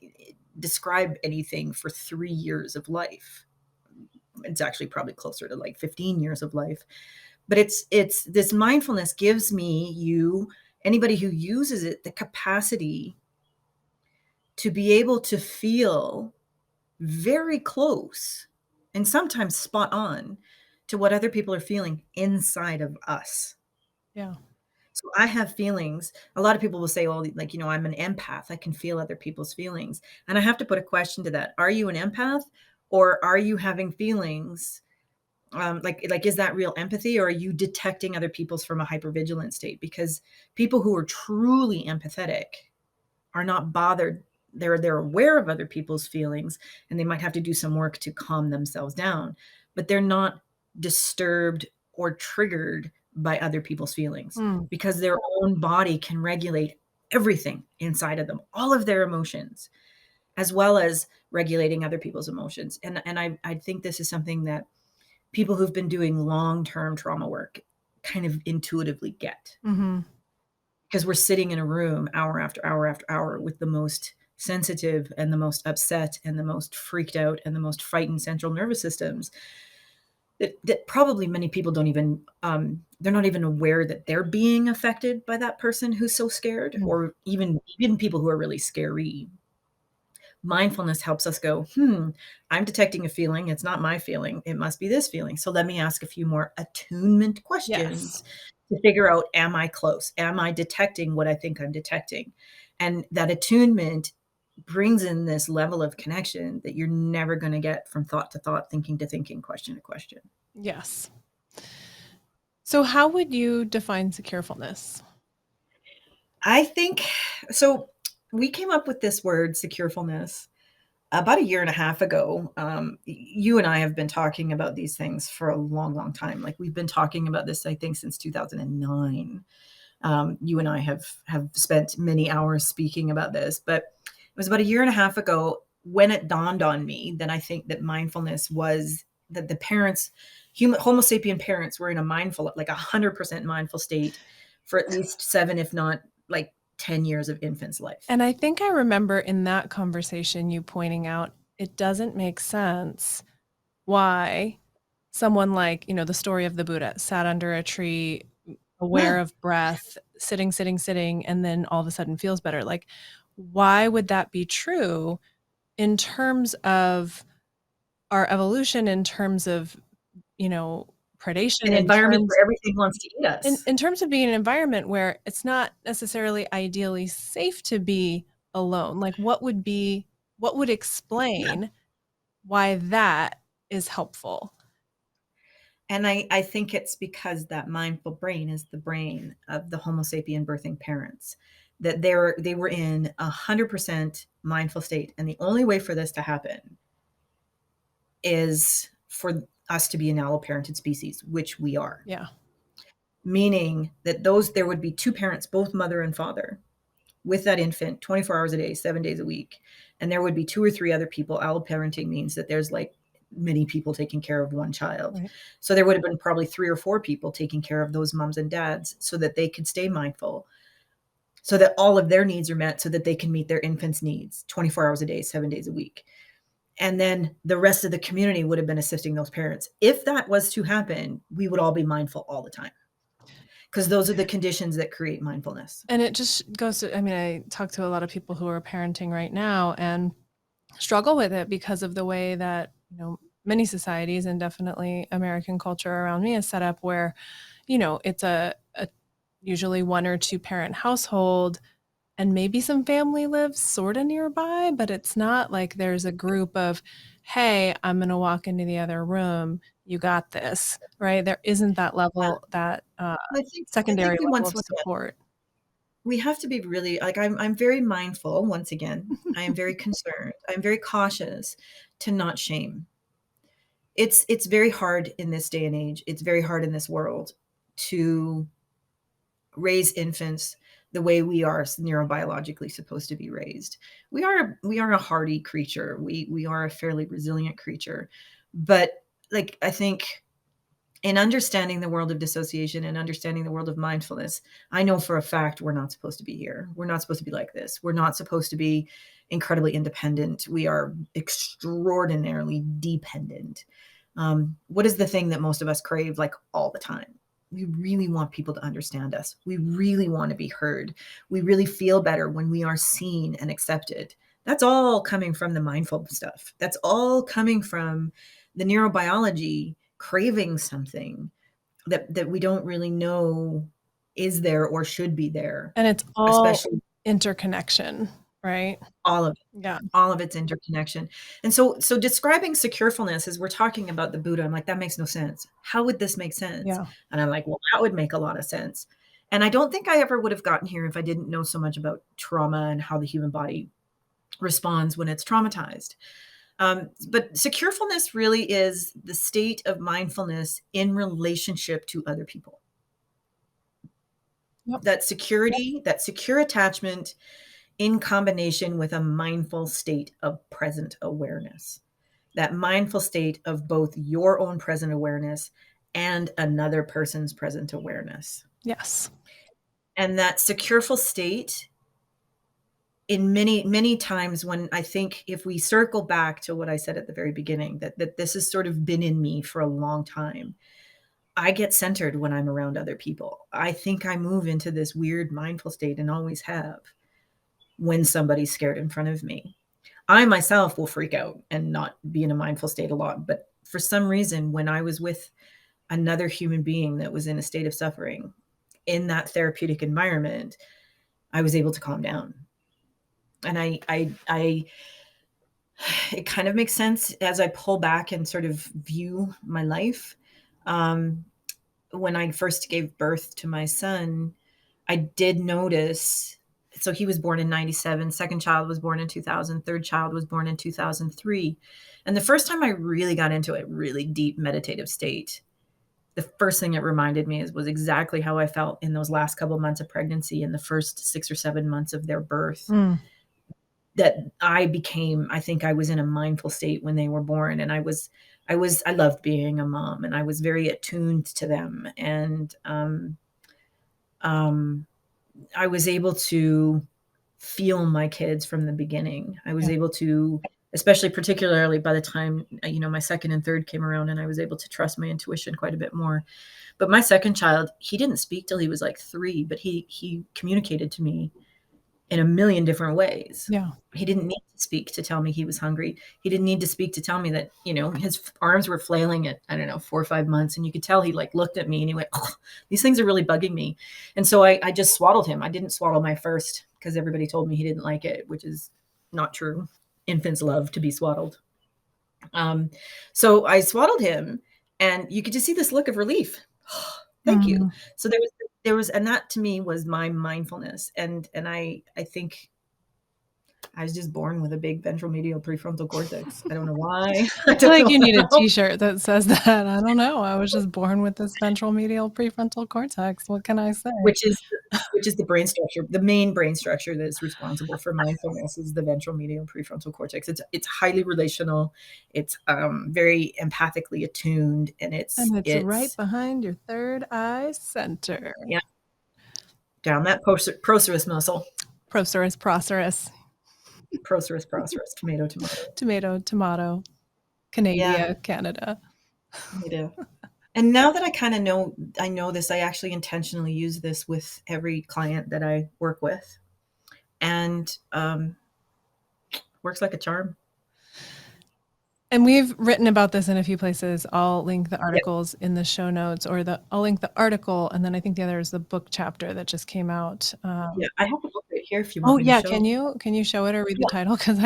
describe anything for 3 years of life. It's actually probably closer to like 15 years of life. But it's this mindfulness gives anybody who uses it, the capacity to be able to feel very close and sometimes spot on to what other people are feeling inside of us. Yeah. So I have feelings. A lot of people will say, well, like, I'm an empath. I can feel other people's feelings. And I have to put a question to that. Are you an empath, or are you having feelings? Like, is that real empathy, or are you detecting other people's from a hypervigilant state? Because people who are truly empathetic are not bothered. They're aware of other people's feelings, and they might have to do some work to calm themselves down, but they're not disturbed or triggered by other people's feelings because their own body can regulate everything inside of them, all of their emotions, as well as regulating other people's emotions. And I think this is something that people who've been doing long-term trauma work kind of intuitively get. Mm-hmm. Because we're sitting in a room hour after hour after hour with the most sensitive and the most upset and the most freaked out and the most frightened central nervous systems that probably many people don't even, they're not even aware that they're being affected by that person who's so scared, or even people who are really scary. Mindfulness helps us go, I'm detecting a feeling. It's not my feeling. It must be this feeling. So let me ask a few more attunement questions to figure out, am I close? Am I detecting what I think I'm detecting? And that attunement brings in this level of connection that you're never going to get from thought to thought, thinking to thinking, question to question. Yes. So how would you define securefulness? I think, so we came up with this word, securefulness, about a year and a half ago. You and I have been talking about these things for a long, long time. Like, we've been talking about this, I think, since 2009. You and I have spent many hours speaking about this, but it was about a year and a half ago when it dawned on me that I think that mindfulness was that the parents, Homo sapien parents, were in a mindful, like 100% mindful state for at least 7, if not like 10 years of infant's life. And I think I remember in that conversation you pointing out it doesn't make sense why someone like, the story of the Buddha sat under a tree, aware of breath, sitting, and then all of a sudden feels better. Like, why would that be true in terms of our evolution, in terms of, predation, An environment where everything wants to eat us. in terms of being an environment where it's not necessarily ideally safe to be alone? Like, what would explain why that is helpful? And I think it's because that mindful brain is the brain of the Homo sapien birthing parents, that they were in 100% mindful state. And the only way for this to happen is for us to be an alloparented species, which we are. Yeah. Meaning that there would be two parents, both mother and father, with that infant 24 hours a day, 7 days a week. And there would be 2 or 3 other people. Alloparenting means that there's like many people taking care of one child. Right. So there would have been probably 3 or 4 people taking care of those moms and dads so that they could stay mindful, so that all of their needs are met, so that they can meet their infant's needs 24 hours a day, 7 days a week. And then the rest of the community would have been assisting those parents. If that was to happen, we would all be mindful all the time. because those are the conditions that create mindfulness. And it just goes to, I mean, I talk to a lot of people who are parenting right now and struggle with it because of the way that, many societies and definitely American culture around me is set up where, it's a usually one or two parent household and maybe some family lives sort of nearby, but it's not like there's a group of, hey, I'm going to walk into the other room. You got this, right? There isn't that Yeah. level, that I secondary think we level once of support. we have to be really like I'm very mindful once again. I am very concerned. I'm very cautious to not shame. It's very hard in this day and age. It's very hard in this world to raise infants the way we are neurobiologically supposed to be raised. We are a hardy creature. We are a fairly resilient creature. But like I think in understanding the world of dissociation and understanding the world of mindfulness, I know for a fact we're not supposed to be here. We're not supposed to be like this. We're not supposed to be incredibly independent. We are extraordinarily dependent. What is the thing that most of us crave like all the time? We really want people to understand us. We really want to be heard. We really feel better when we are seen and accepted. That's all coming from the mindful stuff. That's all coming from the neurobiology craving something that we don't really know is there or should be there, And it's all especially interconnection, right? all of it. Yeah. All of its interconnection. And so describing securefulness as we're talking about the Buddha, I'm like, that makes no sense. How would this make sense? Yeah. And I'm like, well, that would make a lot of sense. And I don't think I ever would have gotten here if I didn't know so much about trauma and how the human body responds when it's traumatized. But securefulness really is the state of mindfulness in relationship to other people. Yep. That security, that secure attachment in combination with a mindful state of present awareness. That mindful state of both your own present awareness and another person's present awareness. Yes. And that secureful state, in many, many times when I think if we circle back to what I said at the very beginning, that this has sort of been in me for a long time, I get centered when I'm around other people. I think I move into this weird mindful state and always have when somebody's scared in front of me. I myself will freak out and not be in a mindful state a lot. But for some reason, when I was with another human being that was in a state of suffering in that therapeutic environment, I was able to calm down. And it kind of makes sense as I pull back and sort of view my life. When I first gave birth to my son, I did notice. So he was born in 97, second child was born in 2000, third child was born in 2003. And the first time I really got into a really deep meditative state, the first thing it reminded me was exactly how I felt in those last couple of months of pregnancy and the first 6 or 7 months of their birth. That I think I was in a mindful state when they were born. And I loved being a mom and I was very attuned to them. And I was able to feel my kids from the beginning. I was able to, especially particularly by the time, my second and third came around, and I was able to trust my intuition quite a bit more. But my second child, he didn't speak till he was like 3, but he communicated to me in a million different ways. Yeah. He didn't need to speak to tell me he was hungry. He didn't need to speak to tell me that, his arms were flailing at, 4 or 5 months. And you could tell he like looked at me and he went, oh, these things are really bugging me. And so I just swaddled him. I didn't swaddle my first because everybody told me he didn't like it, which is not true. Infants love to be swaddled. So I swaddled him and you could just see this look of relief. Thank you. So there was, and that to me was my mindfulness. And I think I was just born with a big ventral medial prefrontal cortex. I don't know why. I feel like you need a t-shirt that says that. I don't know. I was just born with this ventral medial prefrontal cortex. What can I say? Which is the brain structure, the main brain structure that's responsible for mindfulness is the ventral medial prefrontal cortex. It's highly relational. It's very empathically attuned, and it's right behind your third eye center. Yeah. Down that procerus muscle. Procerus. Procerus, tomato. Tomato, Canada. Yeah. And now that I kind of know, I know this, I actually intentionally use this with every client that I work with, and works like a charm. And we've written about this in a few places. I'll link the Yep. articles in the show notes, or I'll link the article, and then I think the other is the book chapter that just came out. Yeah, I have a book right here if you Oh want me to yeah, show. can you show it or read the Yeah. title? Because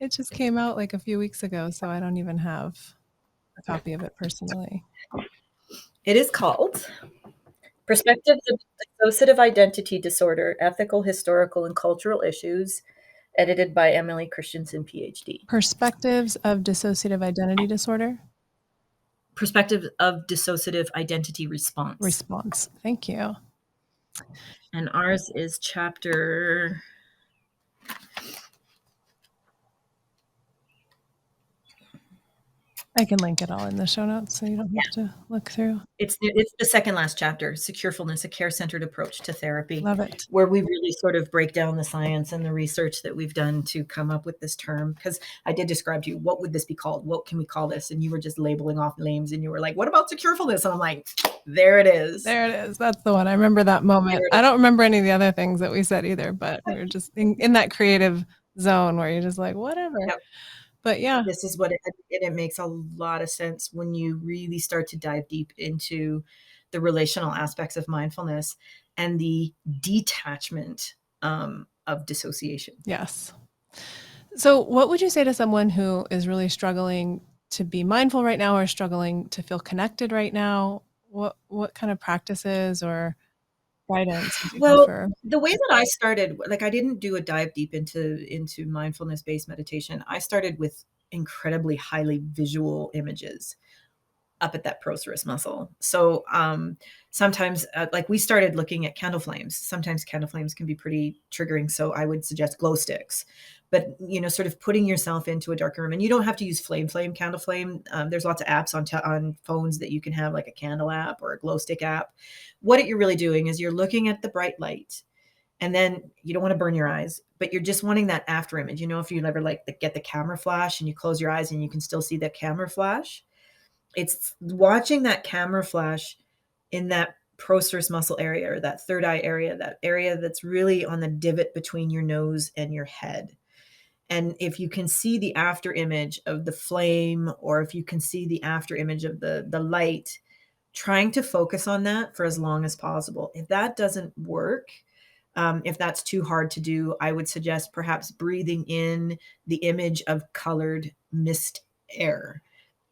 it just came out like a few weeks ago, so I don't even have a copy of it personally. It is called Perspectives of Dissociative Identity Disorder, Ethical, Historical, and Cultural Issues, edited by Emily Christensen, PhD. Perspectives of Dissociative Identity Disorder? Perspective of Dissociative Identity Response. Thank you. And ours is chapter... I can link it all in the show notes so you don't have to look through. It's the second last chapter, Securefulness, a care-centered approach to therapy. Love it. Where we really sort of break down the science and the research that we've done to come up with this term. Because I did describe to you, what would this be called? What can we call this? And you were just labeling off names, and you were like, what about Securefulness? And I'm like, there it is. There it is. That's the one. I remember that moment. I don't remember any of the other things that we said either, but we were just in that creative zone where you're just like, whatever. Yep. But yeah. This is what it makes a lot of sense when you really start to dive deep into the relational aspects of mindfulness and the detachment of dissociation. Yes. So what would you say to someone who is really struggling to be mindful right now or struggling to feel connected right now? What kind of practices or guidance would you offer? The way that I started, like, I didn't do a dive deep into mindfulness-based meditation. I started with incredibly highly visual images up at that procerus muscle. So sometimes, like, we started looking at candle flames. Sometimes candle flames can be pretty triggering, so I would suggest glow sticks. But, sort of putting yourself into a darker room. And you don't have to use flame, candle flame. There's lots of apps on phones that you can have, like a candle app or a glow stick app. What you're really doing is you're looking at the bright light, and then you don't want to burn your eyes, but you're just wanting that after image. If you ever get the camera flash and you close your eyes and you can still see that camera flash, it's watching that camera flash in that procerus muscle area, or that third eye area, that area that's really on the divot between your nose and your head. And if you can see the after image of the flame, or if you can see the after image of the light, trying to focus on that for as long as possible. If that doesn't work, if that's too hard to do, I would suggest perhaps breathing in the image of colored mist air.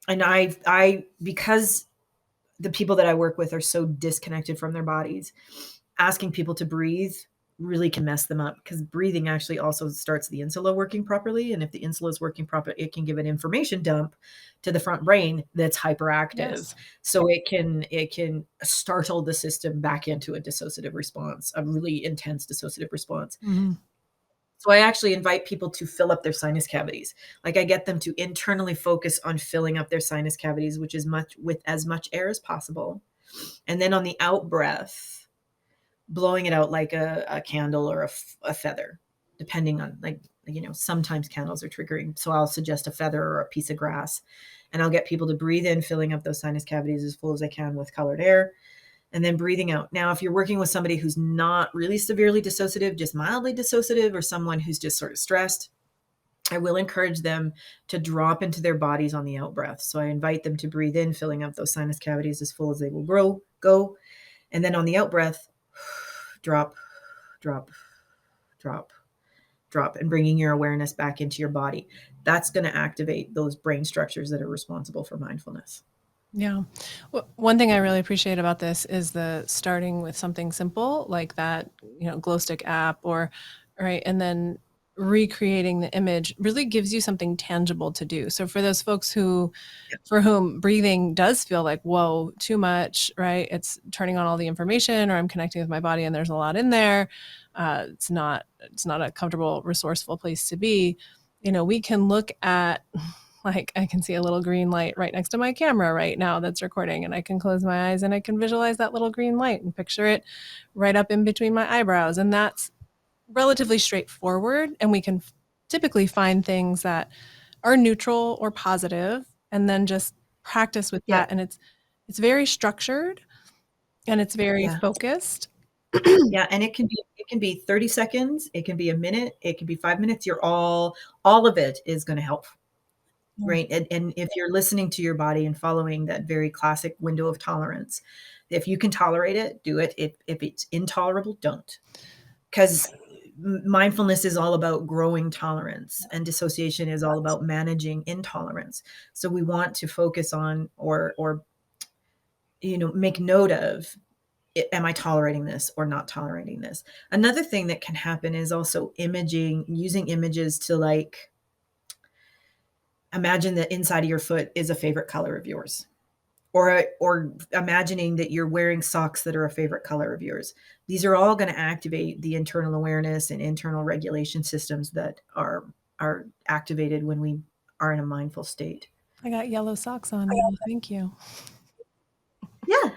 And I because the people that I work with are so disconnected from their bodies, asking people to breathe really can mess them up, because breathing actually also starts the insula working properly. And if the insula is working properly, it can give an information dump to the front brain that's hyperactive. Yes. So it can startle the system back into a dissociative response, a really intense dissociative response. Mm-hmm. So I actually invite people to fill up their sinus cavities. Like, I get them to internally focus on filling up their sinus cavities, which is with as much air as possible. And then on the out breath, blowing it out like a candle or a feather, depending on, sometimes candles are triggering. So I'll suggest a feather or a piece of grass, and I'll get people to breathe in, filling up those sinus cavities as full as they can with colored air, and then breathing out. Now, if you're working with somebody who's not really severely dissociative, just mildly dissociative, or someone who's just sort of stressed, I will encourage them to drop into their bodies on the out breath. So I invite them to breathe in, filling up those sinus cavities as full as they will go. And then on the out breath, drop, drop, drop, drop, and bringing your awareness back into your body. That's going to activate those brain structures that are responsible for mindfulness. Yeah. One thing I really appreciate about this is the starting with something simple like that, glow stick app, right. And then recreating the image really gives you something tangible to do. So for those folks for whom breathing does feel like, whoa, too much, right? It's turning on all the information, or I'm connecting with my body and there's a lot in there. It's not a comfortable, resourceful place to be. We can look at, like, I can see a little green light right next to my camera right now that's recording, and I can close my eyes and I can visualize that little green light and picture it right up in between my eyebrows. And that's relatively straightforward. And we can typically find things that are neutral or positive, and then just practice with Yeah. that, and it's very structured and it's very Yeah. focused. Yeah, and it can be 30 seconds, it can be a minute, it can be 5 minutes. You're all of it is gonna help, Yeah. right? And if you're listening to your body and following that very classic window of tolerance, if you can tolerate it, do it. If it's intolerable, don't. 'Cause mindfulness is all about growing tolerance, and dissociation is all about managing intolerance. So we want to focus on or make note of, am I tolerating this or not tolerating this? Another thing that can happen is also imaging, using images to like imagine the inside of your foot is a favorite color of yours. Or imagining that you're wearing socks that are a favorite color of yours. These are all going to activate the internal awareness and internal regulation systems that are activated when we are in a mindful state. I got yellow socks on now. Thank you. Yeah.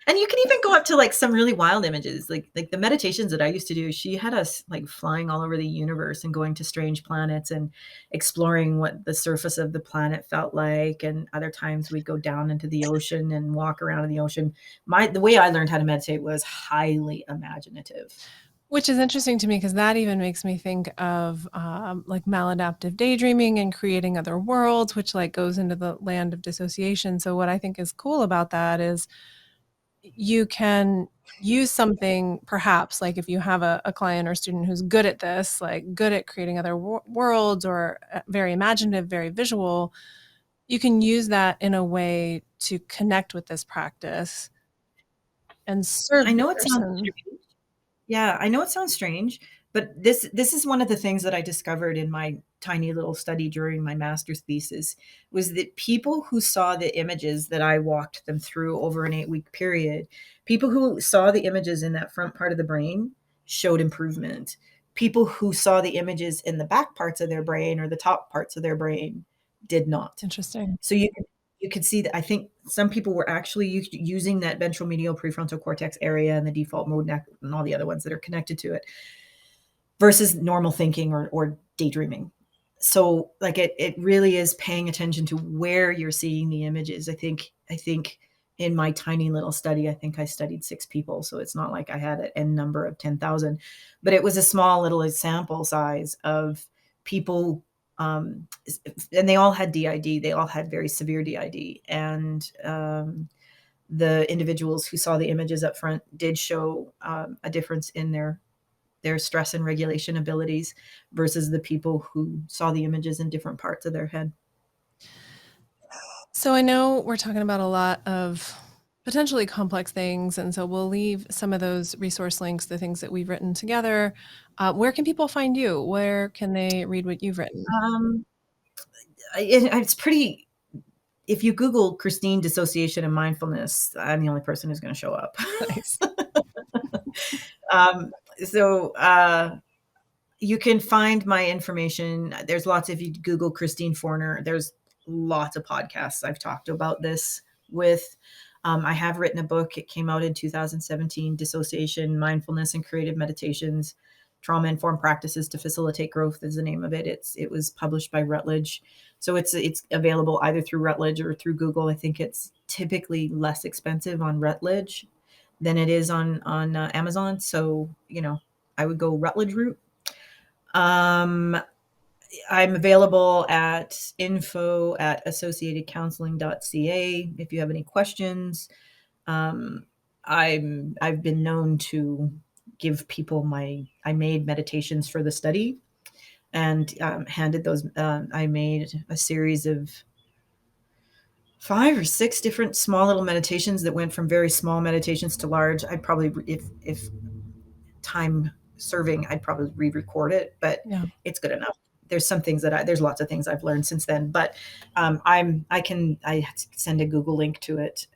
And you can even go up to like some really wild images, like the meditations that I used to do. She had us like flying all over the universe and going to strange planets and exploring what the surface of the planet felt like. And other times we'd go down into the ocean and walk around in the ocean. The way I learned how to meditate was highly imaginative. Which is interesting to me because that even makes me think of like maladaptive daydreaming and creating other worlds, which like goes into the land of dissociation. So what I think is cool about that is you can use something, perhaps like if you have a client or student who's good at this, like good at creating other worlds or very imaginative, very visual, you can use that in a way to connect with this practice and serve I the know it sounds person. strange. Yeah, I know it sounds strange, but this is one of the things that I discovered in my tiny little study during my master's thesis, was that people who saw the images that I walked them through over an 8-week period, people who saw the images in that front part of the brain showed improvement. People who saw the images in the back parts of their brain or the top parts of their brain did not. Interesting. So you could see that I think some people were actually using that ventral medial prefrontal cortex area and the default mode and all the other ones that are connected to it versus normal thinking or daydreaming. So like it really is paying attention to where you're seeing the images. I think in my tiny little study, I think I studied 6 people. So it's not like I had an N number of 10,000, but it was a small little sample size of people. And they all had DID. They all had very severe DID. And the individuals who saw the images up front did show a difference in their stress and regulation abilities versus the people who saw the images in different parts of their head. So I know we're talking about a lot of potentially complex things, and so we'll leave some of those resource links, the things that we've written together. Where can people find you? Where can they read what you've written? It's pretty. If you Google Christine Dissociation and Mindfulness, I'm the only person who's going to show up. Nice. um, so you can find my information. There's lots. If you Google Christine Forner, there's lots of podcasts I've talked about this with. I have written a book. It came out in 2017, Dissociation, Mindfulness, and Creative Meditations, Trauma-Informed Practices to Facilitate Growth is the name of it. It was published by Routledge. So it's available either through Routledge or through Google. I think it's typically less expensive on Routledge than it is on Amazon. So, I would go Routledge route. I'm available at info@associatedcounseling.ca if you have any questions. I've been known to give people I made meditations for the study and handed those. I made a series of 5 or 6 different small little meditations that went from very small meditations to large. I'd probably, if time serving, I'd probably re-record it, but Yeah. it's good enough. There's some things there's lots of things I've learned since then, but I send a Google link to it.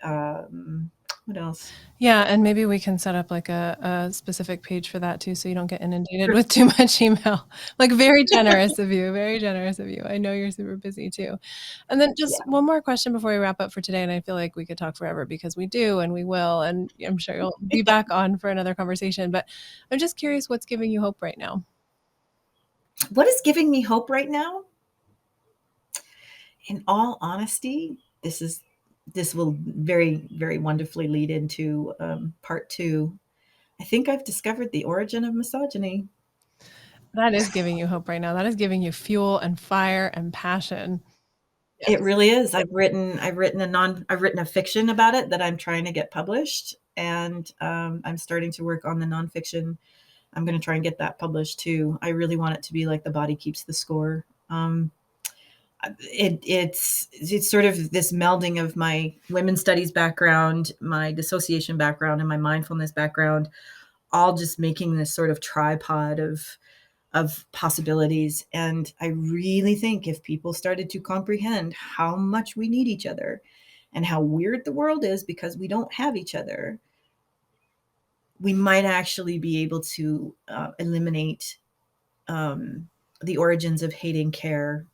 What else? Yeah, and maybe we can set up like a specific page for that too, so you don't get inundated with too much email. Like very generous of you, very generous of you. I know you're super busy too. And then just Yeah. one more question before we wrap up for today, and I feel like we could talk forever because we do and we will, and I'm sure you'll be back on for another conversation. But I'm just curious, what's giving you hope right now? What is giving me hope right now? In all honesty, this will very, very wonderfully lead into part 2. I think I've discovered the origin of misogyny. That is giving you hope right now. That is giving you fuel and fire and passion. It Yes. really is. I've written a fiction about it that I'm trying to get published, and I'm starting to work on the nonfiction. I'm going to try and get that published too. I really want it to be like The Body Keeps the Score. It's sort of this melding of my women's studies background, my dissociation background, and my mindfulness background, all just making this sort of tripod of possibilities. And I really think if people started to comprehend how much we need each other and how weird the world is because we don't have each other, we might actually be able to eliminate the origins of hate and care.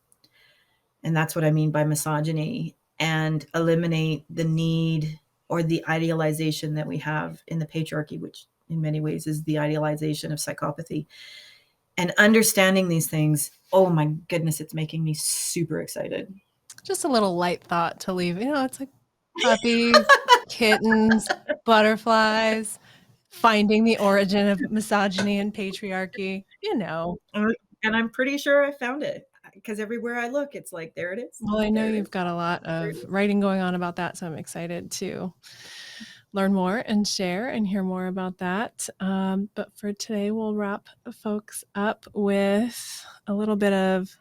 And that's what I mean by misogyny, and eliminate the need or the idealization that we have in the patriarchy, which in many ways is the idealization of psychopathy. And understanding these things, oh my goodness, it's making me super excited. Just a little light thought to leave. It's like puppies, kittens, butterflies, finding the origin of misogyny and patriarchy. And I'm pretty sure I found it, because everywhere I look, it's like, there it is. Well, I know you've got a lot of writing going on about that, so I'm excited to learn more and share and hear more about that. But for today, we'll wrap folks up with a little bit of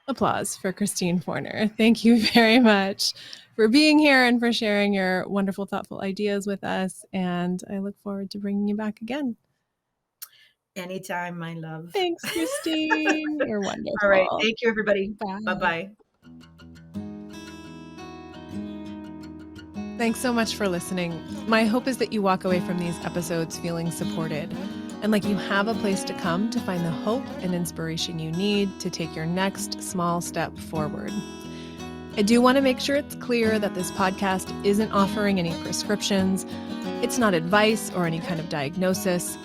applause for Christine Forner. Thank you very much for being here and for sharing your wonderful, thoughtful ideas with us. And I look forward to bringing you back again. Anytime, my love. Thanks, Christine. You're wonderful. All right. Thank you, everybody. Bye. Bye-bye. Thanks so much for listening. My hope is that you walk away from these episodes feeling supported and like you have a place to come to find the hope and inspiration you need to take your next small step forward. I do want to make sure it's clear that this podcast isn't offering any prescriptions. It's not advice or any kind of diagnosis.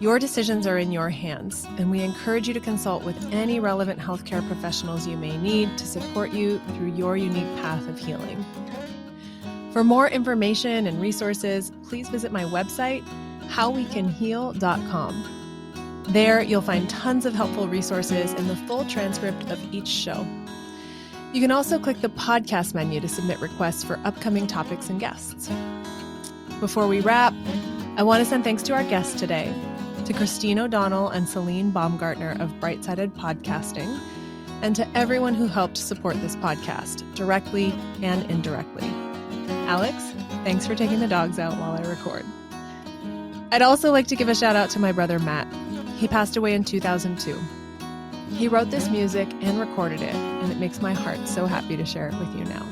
Your decisions are in your hands, and we encourage you to consult with any relevant healthcare professionals you may need to support you through your unique path of healing. For more information and resources, please visit my website, howwecanheal.com. There, you'll find tons of helpful resources and the full transcript of each show. You can also click the podcast menu to submit requests for upcoming topics and guests. Before we wrap, I want to send thanks to our guests today, to Christine O'Donnell and Celine Baumgartner of Bright-Sided Podcasting, and to everyone who helped support this podcast, directly and indirectly. Alex, thanks for taking the dogs out while I record. I'd also like to give a shout out to my brother Matt. He passed away in 2002. He wrote this music and recorded it, and it makes my heart so happy to share it with you now.